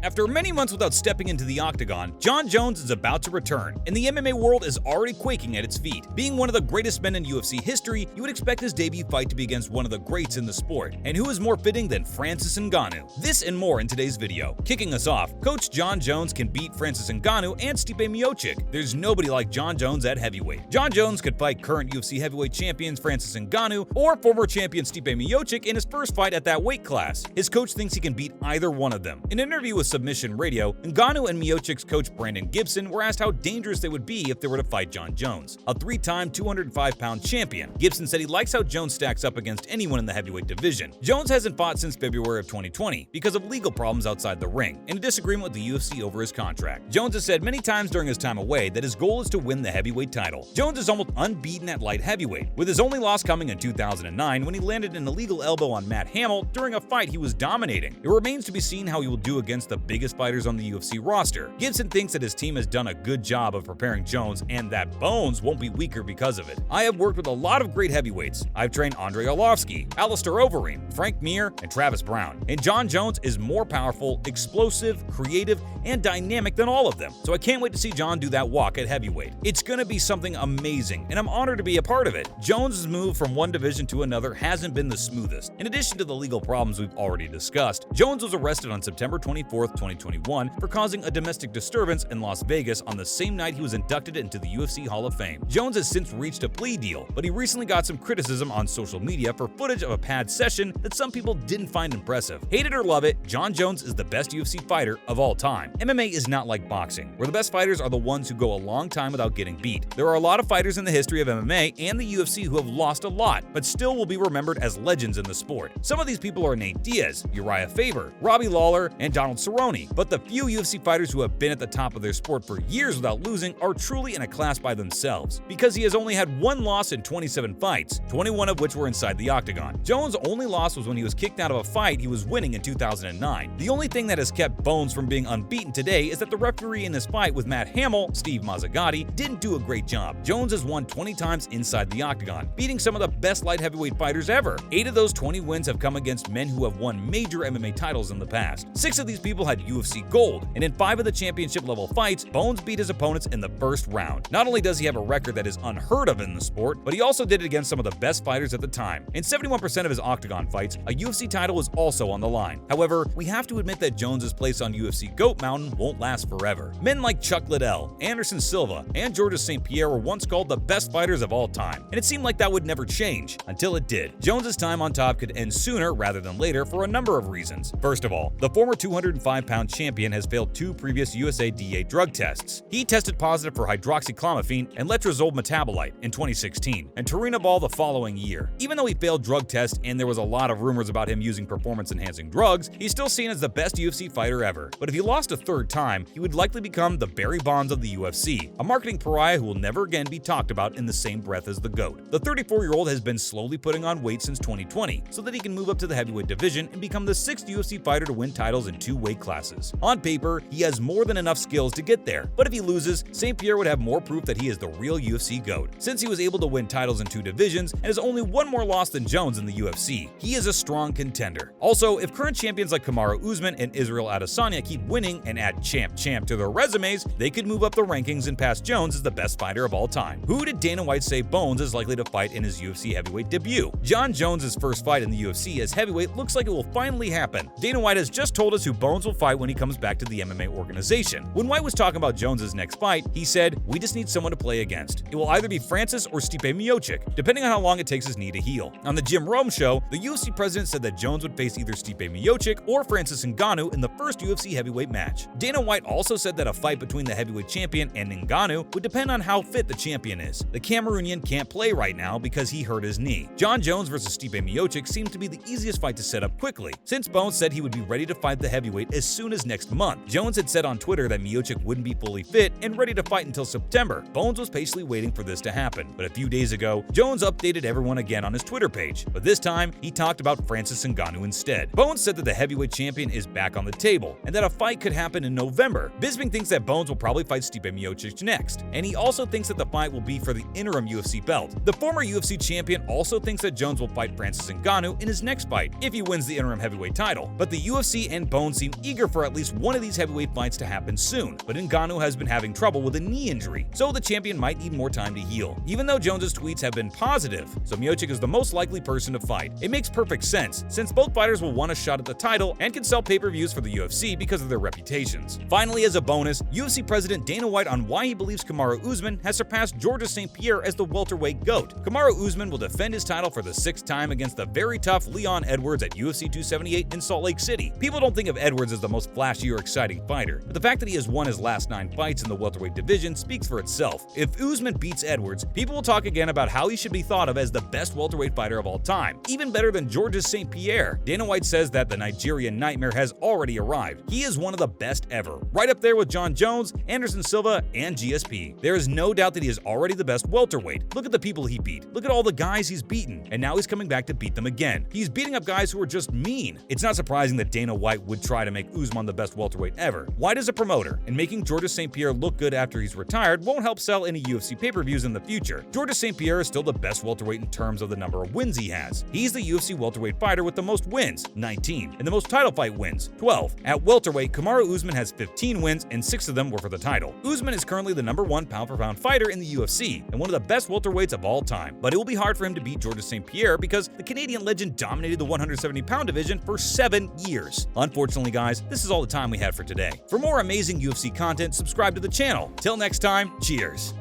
After many months without stepping into the octagon, Jon Jones is about to return, and the MMA world is already quaking at its feet. Being one of the greatest men in UFC history, you would expect his debut fight to be against one of the greats in the sport. And who is more fitting than Francis Ngannou? This and more in today's video. Kicking us off, Coach Jon Jones can beat Francis Ngannou and Stipe Miocic. There's nobody like Jon Jones at heavyweight. Jon Jones could fight current UFC heavyweight champions Francis Ngannou or former champion Stipe Miocic in his first fight at that weight class. His coach thinks he can beat either one of them. In an interview with Submission Radio, Ngannou and Miocic's coach Brandon Gibson were asked how dangerous they would be if they were to fight Jon Jones, a three-time 205-pound champion. Gibson said he likes how Jones stacks up against anyone in the heavyweight division. Jones hasn't fought since February of 2020 because of legal problems outside the ring and a disagreement with the UFC over his contract. Jones has said many times during his time away that his goal is to win the heavyweight title. Jones is almost unbeaten at light heavyweight, with his only loss coming in 2009 when he landed an illegal elbow on Matt Hamill during a fight he was dominating. It remains to be seen how he will do against the biggest fighters on the UFC roster. Gibson thinks that his team has done a good job of preparing Jones and that Bones won't be weaker because of it. I have worked with a lot of great heavyweights. I've trained Andrei Arlovski, Alistair Overeem, Frank Mir, and Travis Brown. And Jon Jones is more powerful, explosive, creative, and dynamic than all of them. So I can't wait to see Jon do that walk at heavyweight. It's gonna be something amazing, and I'm honored to be a part of it. Jones' move from one division to another hasn't been the smoothest. In addition to the legal problems we've already discussed, Jones was arrested on September 24, 2021 for causing a domestic disturbance in Las Vegas on the same night he was inducted into the UFC Hall of Fame. Jones has since reached a plea deal, but he recently got some criticism on social media for footage of a pad session that some people didn't find impressive. Hate it or love it, Jon Jones is the best UFC fighter of all time. MMA is not like boxing, where the best fighters are the ones who go a long time without getting beat. There are a lot of fighters in the history of MMA and the UFC who have lost a lot, but still will be remembered as legends in the sport. Some of these people are Nate Diaz, Uriah Faber, Robbie Lawler, and Donald Cerrone, but the few UFC fighters who have been at the top of their sport for years without losing are truly in a class by themselves, because he has only had one loss in 27 fights, 21 of which were inside the octagon. Jones' only loss was when he was kicked out of a fight he was winning in 2009. The only thing that has kept Bones from being unbeaten today is that the referee in his fight with Matt Hamill, Steve Mazzagatti, didn't do a great job. Jones has won 20 times inside the octagon, beating some of the best light heavyweight fighters ever. 8 of those 20 wins have come against men who have won major MMA titles in the past. 6 of these people had UFC gold, and in 5 of the championship level fights, Bones beat his opponents in the first round. Not only does he have a record that is unheard of in the sport, but he also did it against some of the best fighters at the time. In 71% of his octagon fights, a UFC title is also on the line. However, we have to admit that Jones's place on UFC GOAT Mountain won't last forever. Men like Chuck Liddell, Anderson Silva, and Georges St. Pierre were once called the best fighters of all time, and it seemed like that would never change until it did. Jones's time on top could end sooner rather than later for a number of reasons. First of all, the former 205-pound champion has failed 2 previous USADA drug tests. He tested positive for hydroxychloroquine and letrozole metabolite in 2016, and turinabol the following year. Even though he failed drug tests and there was a lot of rumors about him using performance-enhancing drugs, he's still seen as the best UFC fighter ever. But if he lost a third time, he would likely become the Barry Bonds of the UFC, a marketing pariah who will never again be talked about in the same breath as the GOAT. The 34-year-old has been slowly putting on weight since 2020 so that he can move up to the heavyweight division and become the 6th UFC fighter to win titles in 2 weight classes. On paper, he has more than enough skills to get there, but if he loses, St. Pierre would have more proof that he is the real UFC GOAT. Since he was able to win titles in 2 divisions and has only one more loss than Jones in the UFC, he is a strong contender. Also, if current champions like Kamaru Usman and Israel Adesanya keep winning and add champ to their resumes, they could move up the rankings and pass Jones as the best fighter of all time. Who did Dana White say Bones is likely to fight in his UFC heavyweight debut? Jon Jones' first fight in the UFC as heavyweight looks like it will finally happen. Dana White has just told us who Bones will fight when he comes back to the MMA organization. When White was talking about Jones' next fight, he said, "We just need someone to play against. It will either be Francis or Stipe Miocic, depending on how long it takes his knee to heal." On the Jim Rome show, the UFC president said that Jones would face either Stipe Miocic or Francis Ngannou in the first UFC heavyweight match. Dana White also said that a fight between the heavyweight champion and Ngannou would depend on how fit the champion is. The Cameroonian can't play right now because he hurt his knee. Jon Jones versus Stipe Miocic seemed to be the easiest fight to set up quickly, since Bones said he would be ready to fight the heavyweight as soon as next month. Jones had said on Twitter that Miocic wouldn't be fully fit and ready to fight until September. Bones was patiently waiting for this to happen, but a few days ago, Jones updated everyone again on his Twitter page, but this time, he talked about Francis Ngannou instead. Bones said that the heavyweight champion is back on the table, and that a fight could happen in November. Bisping thinks that Bones will probably fight Stipe Miocic next, and he also thinks that the fight will be for the interim UFC belt. The former UFC champion also thinks that Jones will fight Francis Ngannou in his next fight, if he wins the interim heavyweight title, but the UFC and Bones seem eager eager for at least one of these heavyweight fights to happen soon, but Ngannou has been having trouble with a knee injury, so the champion might need more time to heal. Even though Jones's tweets have been positive, so Miocic is the most likely person to fight. It makes perfect sense, since both fighters will want a shot at the title and can sell pay-per-views for the UFC because of their reputations. Finally, as a bonus, UFC President Dana White on why he believes Kamaru Usman has surpassed Georges St-Pierre as the welterweight GOAT. Kamaru Usman will defend his title for the 6th time against the very tough Leon Edwards at UFC 278 in Salt Lake City. People don't think of Edwards as the most flashy or exciting fighter, but the fact that he has won his last 9 fights in the welterweight division speaks for itself. If Usman beats Edwards, people will talk again about how he should be thought of as the best welterweight fighter of all time, even better than Georges St-Pierre. Dana White says that the Nigerian nightmare has already arrived. He is one of the best ever, right up there with Jon Jones, Anderson Silva, and GSP. There is no doubt that he is already the best welterweight. Look at the people he beat. Look at all the guys he's beaten, and now he's coming back to beat them again. He's beating up guys who are just mean. It's not surprising that Dana White would try to make Usman the best welterweight ever. White is a promoter, and making Georges St-Pierre look good after he's retired won't help sell any UFC pay-per-views in the future. Georges St-Pierre is still the best welterweight in terms of the number of wins he has. He's the UFC welterweight fighter with the most wins, 19, and the most title fight wins, 12. At welterweight, Kamaru Usman has 15 wins, and 6 of them were for the title. Usman is currently the #1 pound-for-pound fighter in the UFC, and one of the best welterweights of all time. But it will be hard for him to beat Georges St-Pierre because the Canadian legend dominated the 170-pound division for 7 years. Unfortunately, guys, this is all the time we had for today. For more amazing UFC content, subscribe to the channel. Till next time, cheers!